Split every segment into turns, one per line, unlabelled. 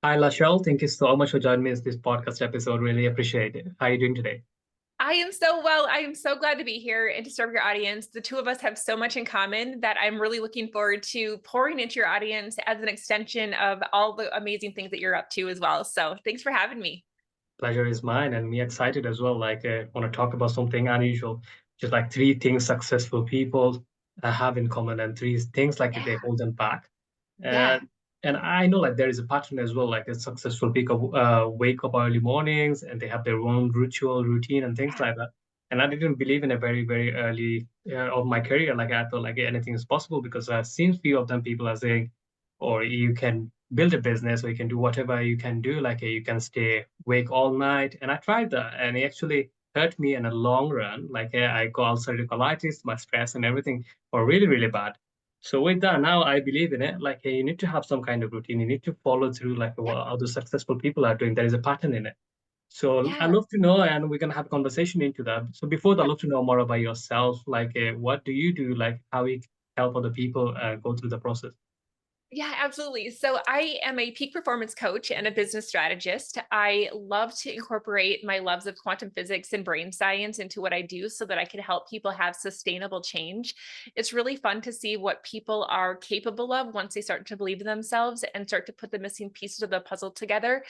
Hi, LaChelle. Thank you so much for joining me in this podcast episode. Really appreciate it. How are you doing today?
I am so well. I am so glad to be here and to serve your audience. The two of us have so much in common that I'm really looking forward to pouring into your audience as an extension of all the amazing things that you're up to as well. So thanks for having me.
Pleasure is mine, and me excited as well. Want to talk about something unusual, just like three things successful people have in common, and three things like
Yeah.
they hold them back.
Yeah.
And and I know like there is a pattern as well. Like a successful people wake up early mornings and they have their own ritual routine and things
Yeah.
like that. And I didn't believe in a very early of my career. Like I thought like anything is possible because I've seen few of them people are saying, or you can build a business or you can do whatever you can do. You can stay awake all night. And I tried that, and it actually hurt me in a long run. I got ulcerative colitis, my stress and everything were really bad. So with that, now I believe in it. You need to have some kind of routine. You need to follow through like
Yeah.
what other successful people are doing. There is a pattern in it. So I
Yeah.
love to know, and we're gonna have a conversation into that. So before that, I'd love to know more about yourself. What do you do? Like how you help other people go through the process.
Yeah, absolutely. So I am a peak performance coach and a business strategist. I love to incorporate my loves of quantum physics and brain science into what I do so that I can help people have sustainable change. It's really fun to see what people are capable of once they start to believe in themselves and start to put the missing pieces of the puzzle together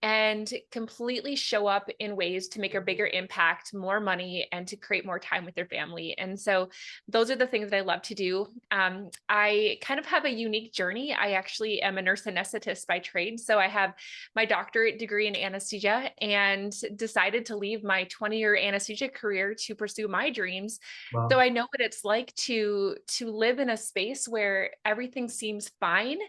and completely show up in ways to make a bigger impact, more money, and to create more time with their family. And so those are the things that I love to do. I kind of have a unique journey. I actually am a nurse anesthetist by trade. So I have my doctorate degree in anesthesia and decided to leave my 20-year anesthesia career to pursue my dreams. So
Wow.
I know what it's like to live in a space where everything seems fine,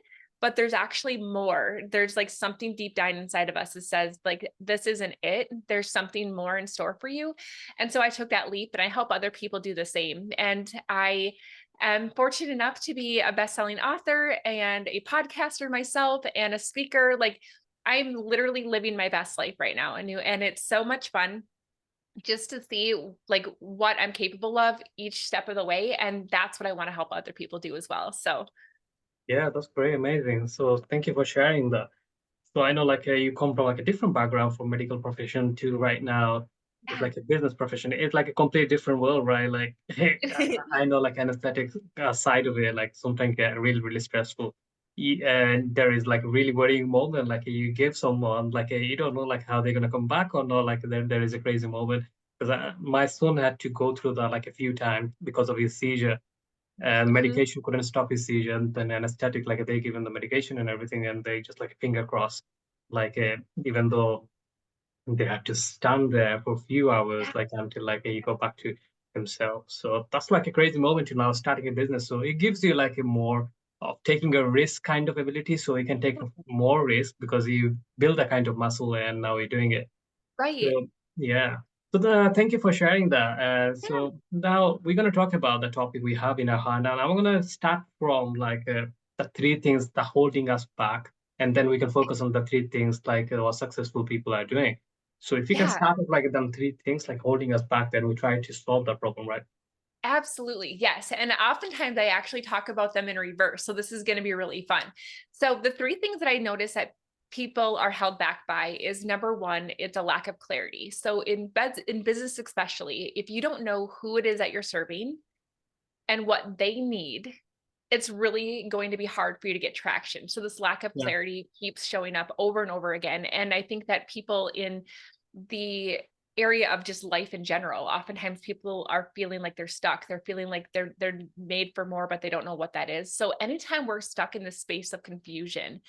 but there's actually more. There's like something deep down inside of us that says like this isn't it. There's something more in store for you. And so I took that leap and I help other people do the same. And I am fortunate enough to be a best-selling author and a podcaster myself and a speaker. Like I'm literally living my best life right now. And it's so much fun just to see like what I'm capable of each step of the way. And that's what I want to help other people do as well. So
Yeah, that's great, amazing. So thank you for sharing that. So I know you come from like a different background from medical profession to right now it's like a business profession. It's like a completely different world, right? Like I know like anesthetic side of it, like sometimes get really stressful. And there is like a really worrying moment, like you give someone you don't know like how they're gonna come back or not. Like there is a crazy moment because my son had to go through that like a few times because of his seizure and
Mhm.
medication couldn't stop his seizure. And then anesthetic, like they give him the medication and everything, and they just like finger crossed, even though they had to stand there for a few hours,
Yeah.
like until he got back to himself. So that's like a crazy moment to now starting a business. So it gives you like a more of taking a risk kind of ability. So you can take more risk because you build a kind of muscle and now you're doing it.
Right.
So yeah. Thank you for sharing that.
Yeah.
So now we're going to talk about the topic we have in our hand, and I'm going to start from the three things that holding us back, and then we can focus on the three things what successful people are doing. So if you can
Yeah.
start with like them three things like holding us back, then we try to solve that problem, right?
Absolutely. Yes. And oftentimes I actually talk about them in reverse. So this is going to be really fun. So the three things that I notice that people are held back by is number one, it's a lack of clarity. So in business, especially, if you don't know who it is that you're serving and what they need, it's really going to be hard for you to get traction. So this lack of
Yeah.
clarity keeps showing up over and over again. And I think that people in the area of just life in general, oftentimes people are feeling like they're stuck. They're feeling like they're made for more, but they don't know what that is. So anytime we're stuck in this space of confusion,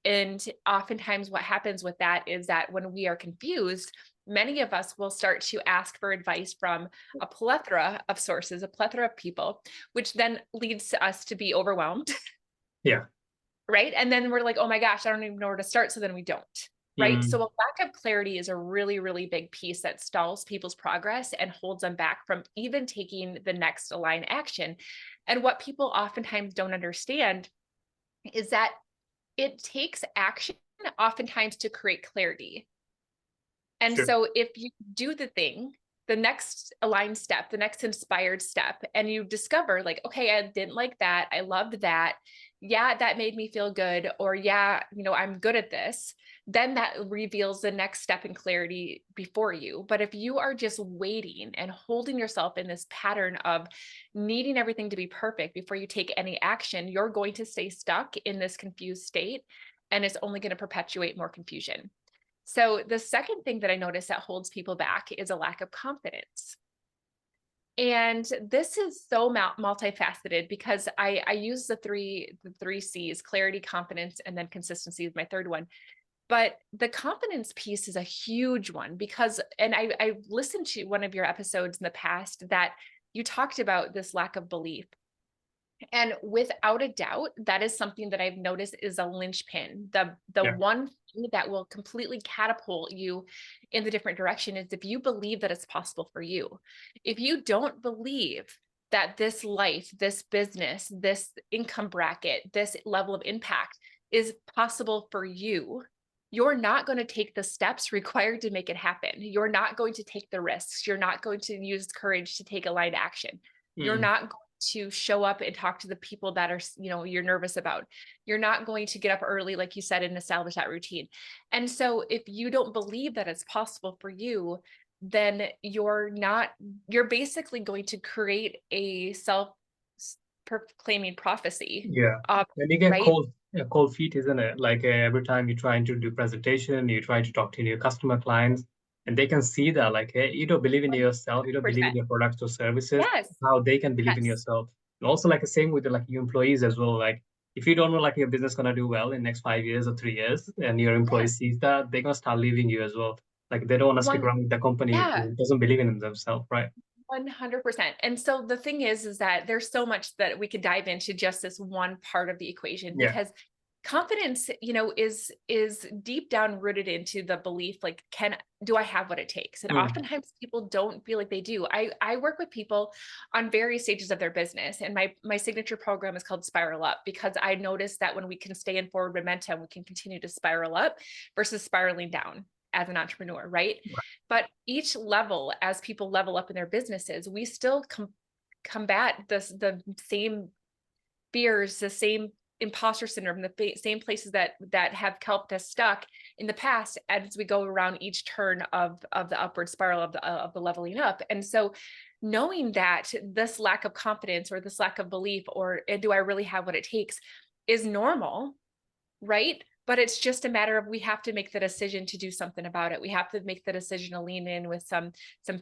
and oftentimes, what happens with that is that when we are confused, many of us will start to ask for advice from a plethora of sources, a plethora of people, which then leads to us to be overwhelmed,
Yeah.
right? And then we're like, oh my gosh, I don't even know where to start. So then we don't. Right. So
Mm,
a lack of clarity is a really big piece that stalls people's progress and holds them back from even taking the next aligned action. And what people oftentimes don't understand is that it takes action oftentimes to create clarity. And
sure.
so if you do the thing the next aligned step, the next inspired step, and you discover like, okay, I didn't like that. I loved that. Yeah, that made me feel good. Or yeah, I'm good at this. Then that reveals the next step in clarity before you. But if you are just waiting and holding yourself in this pattern of needing everything to be perfect before you take any action, you're going to stay stuck in this confused state, and it's only going to perpetuate more confusion. So the second thing that I notice that holds people back is a lack of confidence. And this is so multifaceted because I use the three C's: clarity, confidence, and then consistency is my third one. But the confidence piece is a huge one because, and I listened to one of your episodes in the past that you talked about this lack of belief. And without a doubt, that is something that I've noticed is a linchpin. The
Yeah.
one thing that will completely catapult you in the different direction is if you believe that it's possible for you. If you don't believe that this life, this business, this income bracket, this level of impact is possible for you, you're not going to take the steps required to make it happen. You're not going to take the risks. You're not going to use courage to take aligned action. You're
Mm.
not going to show up and talk to the people that are, you're nervous about. You're not going to get up early, like you said, and establish that routine. And so if you don't believe that it's possible for you, then you're basically going to create a self proclaiming prophecy.
Yeah. And you get
Right?
cold feet, isn't it? Like every time you're trying to do presentation, you try to talk to your customer clients, and they can see that like, hey, you don't believe in yourself, you don't believe in
100%.
your products or services.
Yes.
How they can believe in
Yes.
yourself, and also like the same with like your employees as well. Like if you don't know like your business gonna do well in next 5 years or 3 years, and your
Yes.
employees sees that, they're gonna start leaving you as well. Like they don't want to stick
One,
around with the company
yeah.
who doesn't believe in themselves, right?
100%. And so the thing is that there's so much that we could dive into just this one part of the equation,
Yeah.
because confidence, is deep down rooted into the belief, like, do I have what it takes? And
Mm.
oftentimes people don't feel like they do. I work with people on various stages of their business, and my signature program is called Spiral Up, because I noticed that when we can stay in forward momentum, we can continue to spiral up versus spiraling down as an entrepreneur, right? But each level, as people level up in their businesses, we still combat the same fears, the same imposter syndrome, the same places that have kept us stuck in the past as we go around each turn of the upward spiral of the leveling up. And so knowing that this lack of confidence or this lack of belief, or do I really have what it takes, is normal, right? But it's just a matter of, we have to make the decision to do something about it. We have to make the decision to lean in with some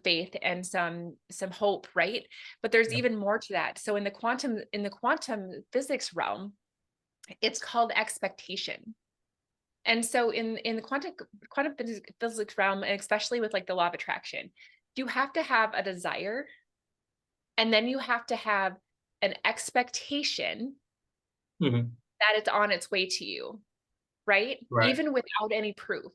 faith and some hope, right? But there's
Yeah.
even more to that. So in the quantum physics realm, it's called expectation. And so in the quantum physics realm, and especially with like the law of attraction, you have to have a desire, and then you have to have an expectation
Hmm.
that it's on its way to you, right?
Right.
Even without any proof.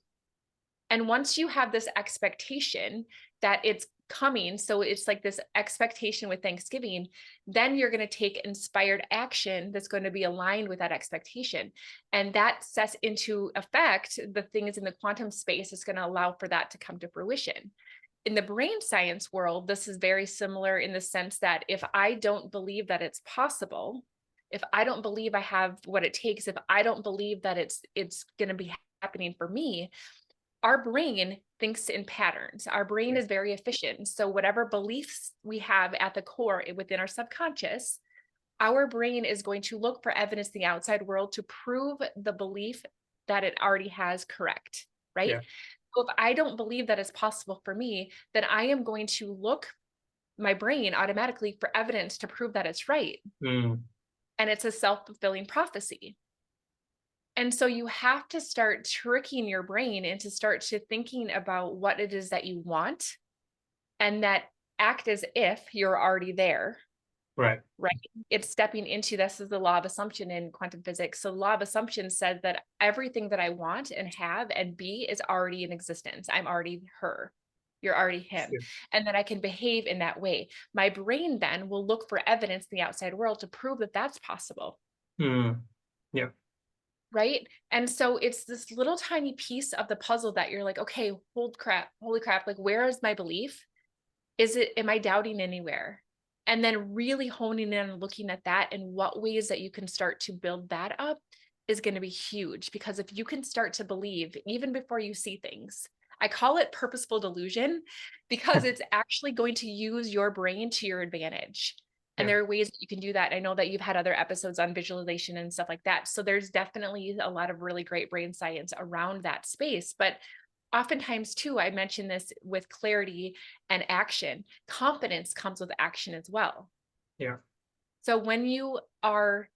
And once you have this expectation that it's coming, so it's like this expectation with Thanksgiving, then you're going to take inspired action that's going to be aligned with that expectation. And that sets into effect the things in the quantum space is going to allow for that to come to fruition. In the brain science world, this is very similar in the sense that if I don't believe that it's possible, if I don't believe I have what it takes, if I don't believe that it's going to be happening for me, our brain thinks in patterns. Our brain
Yeah.
is very efficient. So whatever beliefs we have at the core within our subconscious, our brain is going to look for evidence in the outside world to prove the belief that it already has correct, right?
Yeah.
So if I don't believe that it's possible for me, then I am going to look my brain automatically for evidence to prove that it's right.
Mm.
And it's a self-fulfilling prophecy. And so you have to start tricking your brain into start to thinking about what it is that you want, and that act as if you're already there,
Right.
right? It's stepping into, this is the law of assumption in quantum physics. So the law of assumption says that everything that I want and have and be is already in existence. I'm already her. You're already him.
Sure.
And that I can behave in that way. My brain then will look for evidence in the outside world to prove that that's possible.
Mm. Yeah.
Right. And so it's this little tiny piece of the puzzle that you're like, okay, holy crap, like, where is my belief? am I doubting anywhere? And then really honing in and looking at that and what ways that you can start to build that up is going to be huge. Because if you can start to believe even before you see things, I call it purposeful delusion because it's actually going to use your brain to your advantage. And
Yeah.
there are ways that you can do that. I know that you've had other episodes on visualization and stuff like that. So there's definitely a lot of really great brain science around that space. But oftentimes too, I mentioned this with clarity and action. Confidence comes with action as well.
Yeah.
So when you are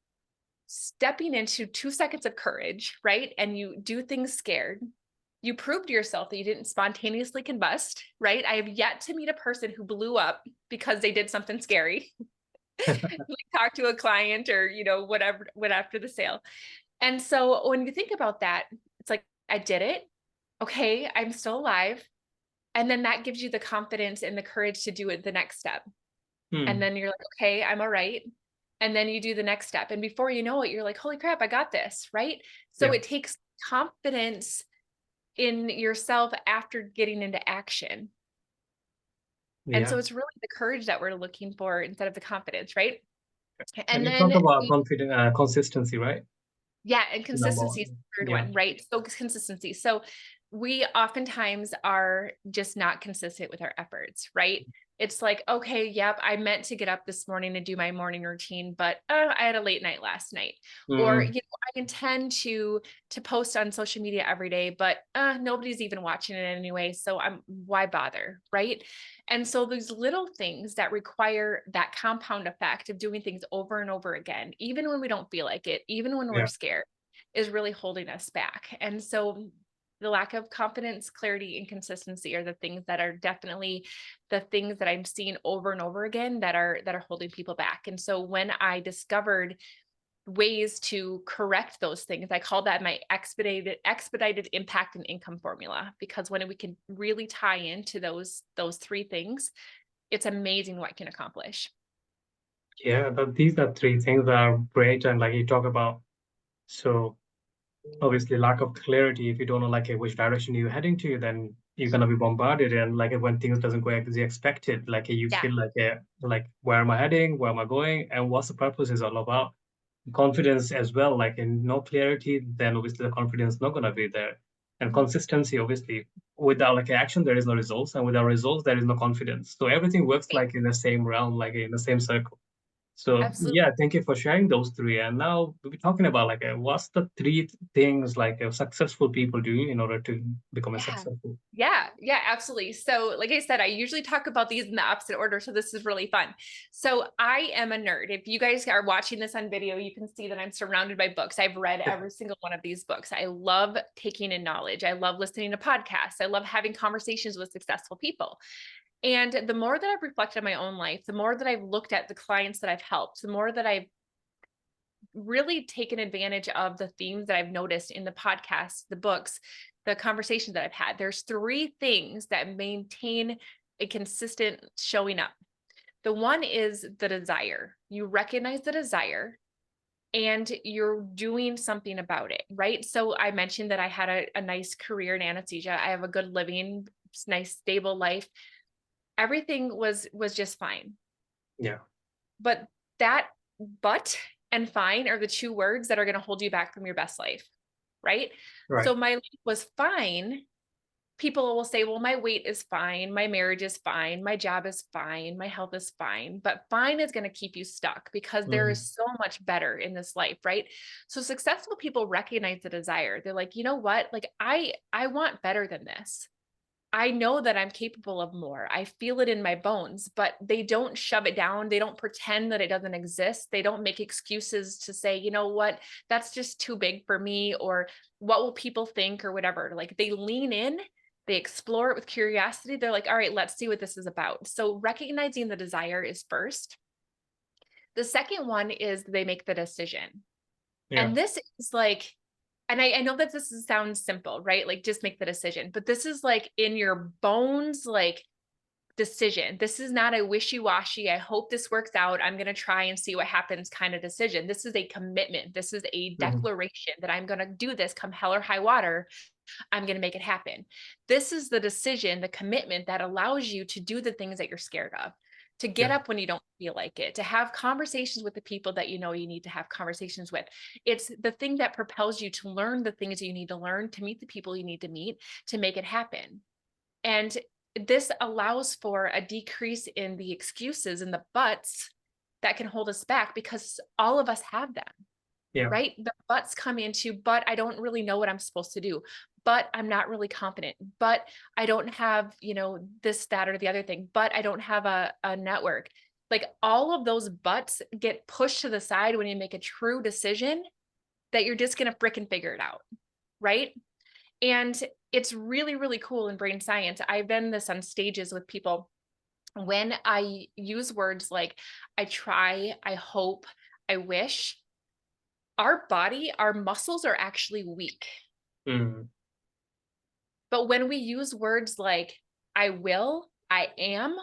stepping into 2 seconds of courage, right? And you do things scared, you prove to yourself that you didn't spontaneously combust, right? I have yet to meet a person who blew up because they did something scary, like talk to a client or, whatever, what after the sale. And so when you think about that, it's like, I did it. Okay, I'm still alive. And then that gives you the confidence and the courage to do it the next step. And
Hmm.
then you're like, okay, I'm all right. And then you do the next step. And before you know it, you're like, holy crap, I got this. Right. So
Yeah.
it takes confidence in yourself after getting into action. And so
Yeah.
it's really the courage that we're looking for instead of the confidence. Right.
And
And
you
then
talk about confident consistency, right?
yeah, and
Number
consistency is
one.
the third
Yeah.
one, right? So consistency. So we oftentimes are just not consistent with our efforts, right? It's like, okay, yep, I meant to get up this morning and do my morning routine, but I had a late night last night. Or,
Mm,
I intend to post on social media every day, but nobody's even watching it anyway, so why bother, right? And so these little things that require that compound effect of doing things over and over again, even when we don't feel like it, even when we're
yeah.
scared, is really holding us back. And so the lack of confidence, clarity, and consistency are the things that are definitely the things that I'm seeing over and over again that are holding people back. And so when I discovered ways to correct those things, I call that my expedited impact and income formula, because when we can really tie into those three things, it's amazing what it can accomplish.
Yeah, these are three things that are great. And like you talk about, so obviously lack of clarity. If you don't know like which direction you're heading to, then you're gonna be bombarded. And like when things doesn't go as you expected, like you
Yeah.
feel like where am I heading? Where am I going? And what's the purpose is all about? Confidence as well. Like in no clarity, then obviously the confidence is not gonna be there. And
Mhm.
consistency, obviously, without like action, there is no results, and without results, there is no confidence. So everything works
Right.
like in the same realm, like in the same circle. So
Absolutely.
yeah, thank you for sharing those three. And now we'll be talking about like what's the three things like successful people do in order to become a
Yeah.
successful.
Yeah, absolutely. So, like I said, I usually talk about these in the opposite order. So, this is really fun. So, I am a nerd. If you guys are watching this on video, you can see that I'm surrounded by books. I've read every single one of these books. I love taking in knowledge. I love listening to podcasts. I love having conversations with successful people. And the more that I've reflected on my own life, the more that I've looked at the clients that I've helped, the more that I've really taken advantage of the themes that I've noticed in the podcast, the books, the conversations that I've had. There's three things that maintain a consistent showing up. The one is the desire. You recognize the desire and you're doing something about it, right? So I mentioned that I had a nice career in anesthesia. I have a good living, nice, stable life. Everything was just fine.
Yeah,
But that but and fine are the two words that are going to hold you back from your best life, right?
right.
So my life was fine. People will say, well, my weight is fine. My marriage is fine. My job is fine. My health is fine. But fine is going to keep you stuck because there
Mm,
is so much better in this life, right? So successful people recognize the desire. They're like, you know what? Like I want better than this. I know that I'm capable of more. I feel it in my bones, but they don't shove it down. They don't pretend that it doesn't exist. They don't make excuses to say, you know what, that's just too big for me, or what will people think, or whatever. Like they lean in, they explore it with curiosity. They're like, all right, let's see what this is about. So recognizing the desire is first. The second one is they make the decision.
yeah,
And this is like, and I know that sounds simple, right? Like just make the decision, but this is like in your bones, like decision. This is not a wishy-washy, I hope this works out, I'm going to try and see what happens kind of decision. This is a commitment. This is a
mhm,
declaration that I'm going to do this come hell or high water. I'm going to make it happen. This is the decision, the commitment that allows you to do the things that you're scared of, to get
Yeah.
up when you don't feel like it, to have conversations with the people that you know you need to have conversations with. It's the thing that propels you to learn the things you need to learn, to meet the people you need to meet, to make it happen. And this allows for a decrease in the excuses and the buts that can hold us back, because all of us have them,
Yeah.
right? The buts come into, but I don't really know what I'm supposed to do. But I'm not really confident. But I don't have, this, that, or the other thing. But I don't have a network. Like, all of those buts get pushed to the side when you make a true decision that you're just going to fricking figure it out. Right. And it's really, really cool in brain science. I've done this on stages with people. When I use words like I try, I hope, I wish, our body, our muscles are actually weak.
Mm.
But when we use words like I will, I am,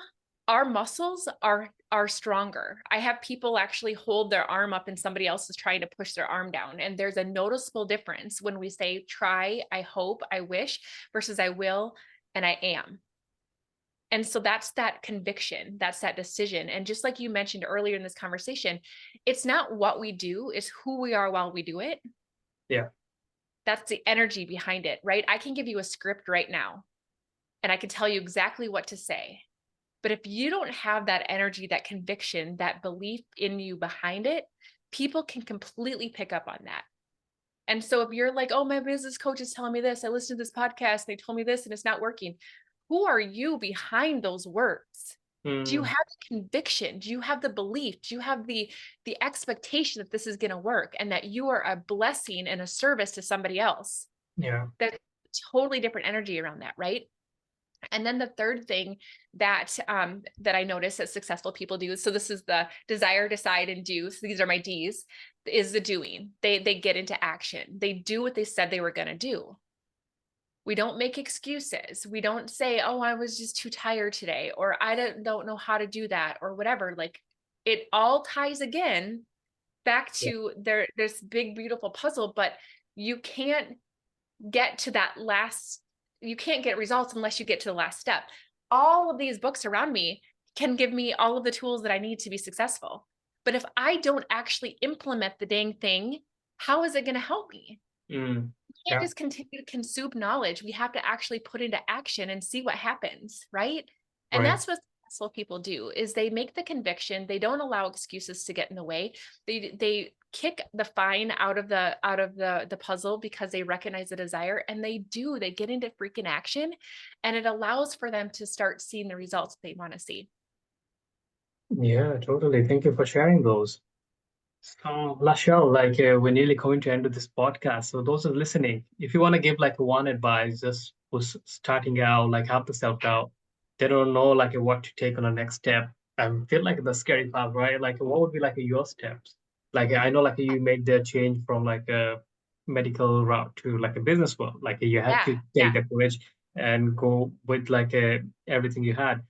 our muscles are stronger. I have people actually hold their arm up and somebody else is trying to push their arm down. And there's a noticeable difference when we say try, I hope, I wish versus I will and I am. And so that's that conviction, that's that decision. And just like you mentioned earlier in this conversation, it's not what we do, it's who we are while we do it.
Yeah.
That's the energy behind it, right? I can give you a script right now and I can tell you exactly what to say. But if you don't have that energy, that conviction, that belief in you behind it, people can completely pick up on that. And so if you're like, oh, my business coach is telling me this, I listened to this podcast, they told me this and it's not working. Who are you behind those words? Do you
Mm.
have the conviction? Do you have the belief? Do you have the expectation that this is going to work and that you are a blessing and a service to somebody else?
Yeah.
That's totally different energy around that, right? And then the third thing that that I notice that successful people do, so this is the desire, decide, and do. So these are my D's, is the doing. They get into action. They do what they said they were going to do. We don't make excuses. We don't say, oh, I was just too tired today, or I don't know how to do that, or whatever. Like, it all ties again back
Yeah.
to this big, beautiful puzzle, but you can't get to that last, you can't get results unless you get to the last step. All of these books around me can give me all of the tools that I need to be successful. But if I don't actually implement the dang thing, how is it going to help me?
Mm.
We can't
Yeah.
just continue to consume knowledge. We have to actually put into action and see what happens, right? And
Right.
that's what successful people do, is they make the conviction. They don't allow excuses to get in the way. They kick the fine out of the puzzle because they recognize the desire, and they get into freaking action, and it allows for them to start seeing the results they want to see.
Yeah, totally. Thank you for sharing those. So, LaChelle, we're nearly coming to end of this podcast. So, those are listening, if you want to give like one advice, just who's starting out, like have the self-doubt, they don't know like what to take on the next step. I feel like the scary part, right? Like, what would be like your steps? Like, I know like you made the change from like a medical route to like a business one. Like, you had
Yeah,
to
yeah,
take the courage and go with like everything you had.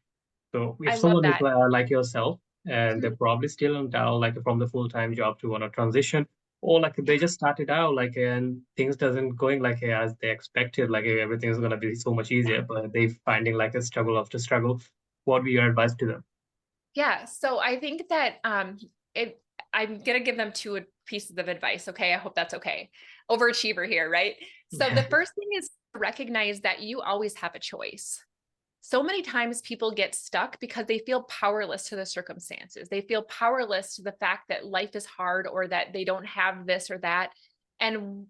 So if
I love
someone is
that.
like yourself and they're probably still on down, like from the full-time job to want to transition, or like they just started out like and things doesn't going like as they expected, like everything's gonna be so much easier, but they finding like a struggle after struggle. What would be your advice to them?
Yeah, so I think that it I'm gonna give them two pieces of advice. Okay, I hope that's okay. Overachiever here, right? So the first thing is to recognize that you always have a choice. So many times people get stuck because they feel powerless to the circumstances. They feel powerless to the fact that life is hard or that they don't have this or that. And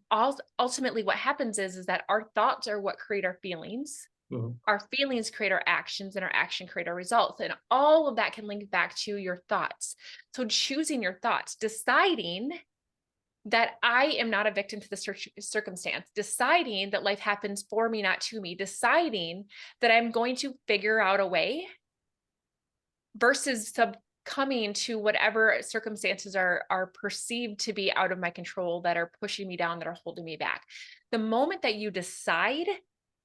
ultimately, what happens is that our thoughts are what create
Mhm.
our feelings create our actions, and our action create our results, and all of that can link back to your thoughts. So choosing your thoughts, deciding that I am not a victim to the circumstance, deciding that life happens for me, not to me, deciding that I'm going to figure out a way versus succumbing to whatever circumstances are perceived to be out of my control, that are pushing me down, that are holding me back. The moment that you decide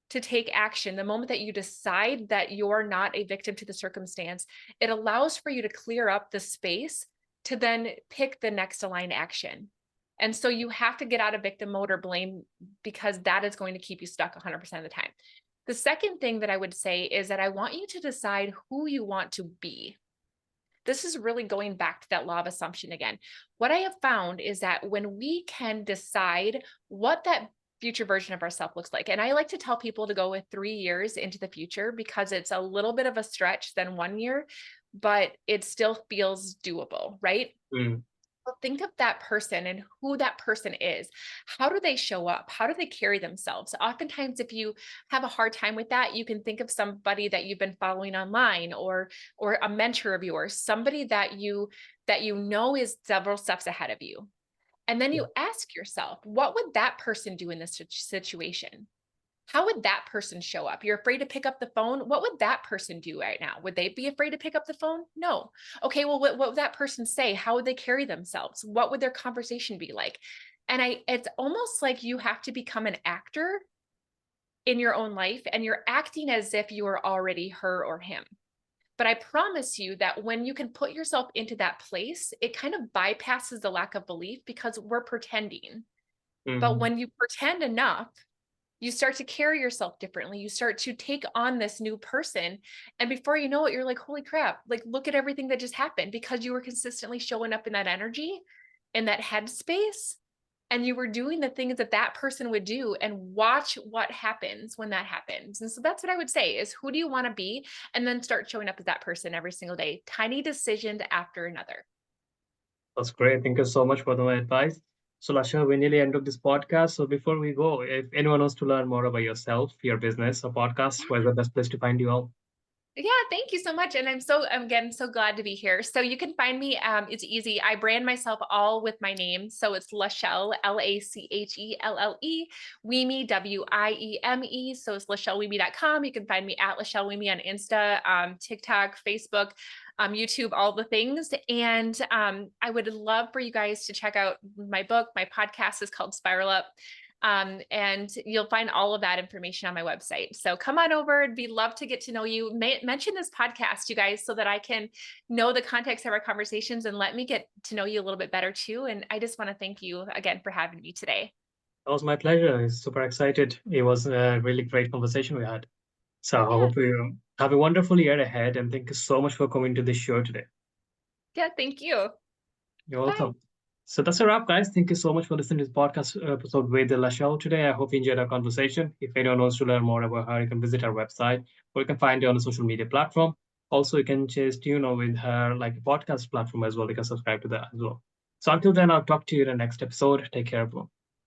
to take action, the moment that you decide that you're not a victim to the circumstance, it allows for you to clear up the space to then pick the next aligned action. And so you have to get out of victim mode or blame, because that is going to keep you stuck 100% of the time. The second thing that I would say is that I want you to decide who you want to be. This is really going back to that law of assumption again. What I have found is that when we can decide what that future version of ourselves looks like, and I like to tell people to go with 3 years into the future because it's a little bit of a stretch than 1 year, but it still feels doable, right?
Mm.
Think of that person and who that person is. How do they show up? How do they carry themselves? Oftentimes, if you have a hard time with that, you can think of somebody that you've been following online, or a mentor of yours, somebody that you know is several steps ahead of you. And then
Yeah.
you ask yourself, what would that person do in this situation? How would that person show up? You're afraid to pick up the phone. What would that person do right now? Would they be afraid to pick up the phone? No. Okay, well, what would that person say? How would they carry themselves? What would their conversation be like? And it's almost like you have to become an actor in your own life, and you're acting as if you are already her or him. But I promise you that when you can put yourself into that place, it kind of bypasses the lack of belief, because we're pretending. But
Mhm.
when you pretend enough, you start to carry yourself differently. You start to take on this new person. And before you know it, you're like, holy crap, like, look at everything that just happened, because you were consistently showing up in that energy, in that headspace. And you were doing the things that that person would do, and watch what happens when that happens. And so that's what I would say is, who do you want to be? And then start showing up as that person every single day, tiny decision after another.
That's great. Thank you so much for the advice. So, Lasha, we nearly end of this podcast. So, before we go, if anyone wants to learn more about yourself, your business, or podcast, where's the best place to find you all?
Yeah, thank you so much. And I'm again so glad to be here. So you can find me, it's easy. I brand myself all with my name. So it's LaChelle, LaChelle, Wieme, Wieme. So it's LaChelleWieme.com. You can find me at LaChelle Wieme on Insta, TikTok, Facebook, YouTube, all the things. And I would love for you guys to check out my book. My podcast is called Spiral Up. And you'll find all of that information on my website. So come on over. It'd be love to get to know you. Mention this podcast, you guys, so that I can know the context of our conversations, and let me get to know you a little bit better too. And I just want to thank you again for having me today.
That was my pleasure. I'm super excited. It was a really great conversation we had. So, I
Yeah.
hope you have a wonderful year ahead. And thank you so much for coming to this show today.
Yeah. Thank you.
You're
Bye.
welcome. So that's a wrap, guys. Thank you so much for listening to this podcast episode with LaChelle today. I hope you enjoyed our conversation. If anyone wants to learn more about her, you can visit our website, or you can find her on a social media platform. Also, you can just with her like a podcast platform as well. You can subscribe to that as well. So until then, I'll talk to you in the next episode. Take care, everyone.